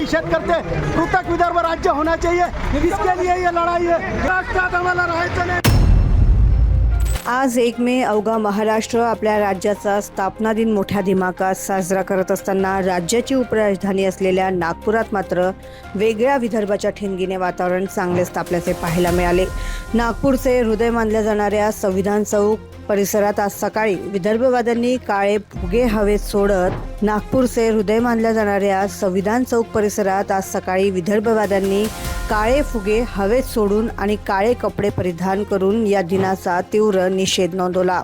निषेध करते। पृथक विदर्भ राज्य होना चाहिए, इसके लिए ये लड़ाई है। राष्ट्रात आम्हाला राहायचं नाही। आज 1 मे अवघा महाराष्ट्र आपल्या राज्याचा स्थापना दिन मोठ्या दिमाखात साजरा करत असताना राज्याची उपराजधानी असलेल्या नागपुरात मात्र वेगळ्या विदर्भाच्या ठिणगीने वातावरण चांगलेच तापल्याचे पाहायला मिळाले। नागपूरचे हृदय मानल्या जाणाऱ्या संविधान चौक परिसरात आज सकाळी विदर्भवाद्यांनी काळे फुगे हवेत सोडत नागपूरचे हृदय मानल्या जाणाऱ्या संविधान चौक परिसरात आज सकाळी विदर्भवाद्यांनी काळे फुगे हवेत सोडून आणि काळे कपडे परिधान करून या दिनाचा तीव्र निषेध नोंदवला।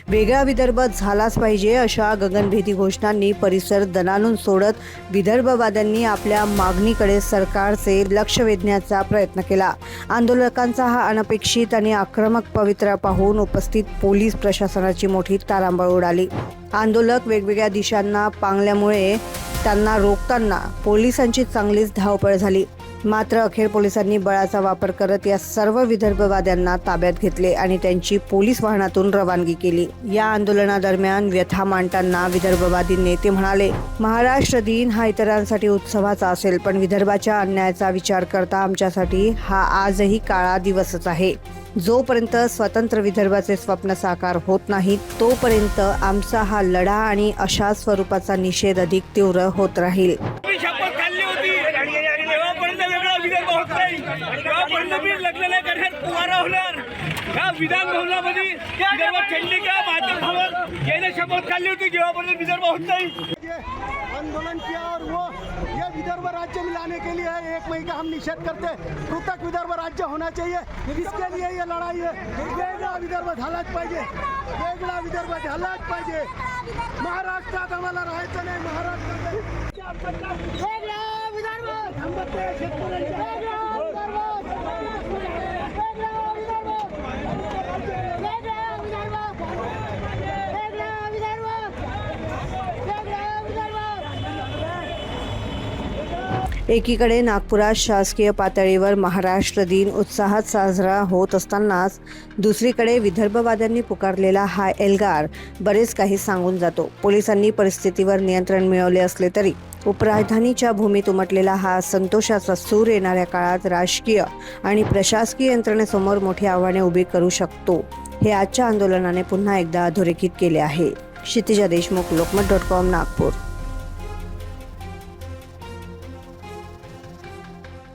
वेगळा विदर्भ झालाच पाहिजे अशा गगनभेदी घोषणांनी परिसर दणाणून सोडत विदर्भवाद्यांनी आपल्या मागणीकडे सरकारचे लक्ष वेधण्याचा प्रयत्न केला। आंदोलकांचा हा अनपेक्षित आणि आक्रमक पवित्रा पाहून उपस्थित पोलीस प्रशासनाची मोठी तारांबळ उडाली। आंदोलक वेगवेगळ्या दिशांना पांगल्यामुळे त्यांना रोखताना पोलिसांची चांगलीच धावपळ झाली। मात्र अखेर पोलिसांनी बळाचा वापर करत या सर्व विदर्भवाद्यांना ताब्यात घेतले आणि त्यांची पोलीस वाहनातून रवानगी केली। या आंदोलनादरम्यान व्यथा मांडताना विदर्भवादी नेते म्हणाले, महाराष्ट्र दिन हा इतरांसाठी उत्सवाचा असेल, पण विदर्भाच्या अन्यायाचा विचार करता आमच्यासाठी हा आजही काळा दिवसच आहे। जोपर्यंत स्वतंत्र विदर्भाचे स्वप्न साकार होत नाही तोपर्यंत आमचा हा लढा आणि अशा स्वरूपाचा निषेध अधिक तीव्र होत राहील। विधान भवनामध्ये विदर्भ थंडी का मातम भवन याने शपथ खाली होती, जेव्हापर्यंत विदर्भ होत नाही। आंदोलन किया और वो ये विदर्भ राज्य में लाने के लिए 1 मई का हम निषेध करते। पृथक विदर्भ राज्य होना चाहिए, इसके लिए ये लड़ाई है। वेगळा विदर्भ झालाच पाहिजे, वेगळा विदर्भ झालाच पाहिजे। महाराष्ट्रात आम्हाला राहायचं नाही। महाराष्ट्रात वेगळा विदर्भ थांबते शेतकऱ्यांच्या वेगळा एकीकडे नागपुरात शासकीय पातळीवर महाराष्ट्र दिन उत्साहात साजरा होत असतानाच दुसरीकडे विदर्भवाद्यांनी पुकारलेला हा एल्गार बरेच काही सांगून जातो। पोलिसांनी परिस्थितीवर नियंत्रण मिळवले असले तरी उपराजधानीच्या भूमीत उमटलेला हा संतोषाचा सूर येणाऱ्या काळात राजकीय आणि प्रशासकीय यंत्रणेसमोर मोठी आव्हाने उभी करू शकतो, हे आजच्या आंदोलनाने पुन्हा एकदा अधोरेखित केले आहे। क्षितिजा देशमुख, लोकमत.com, नागपूर।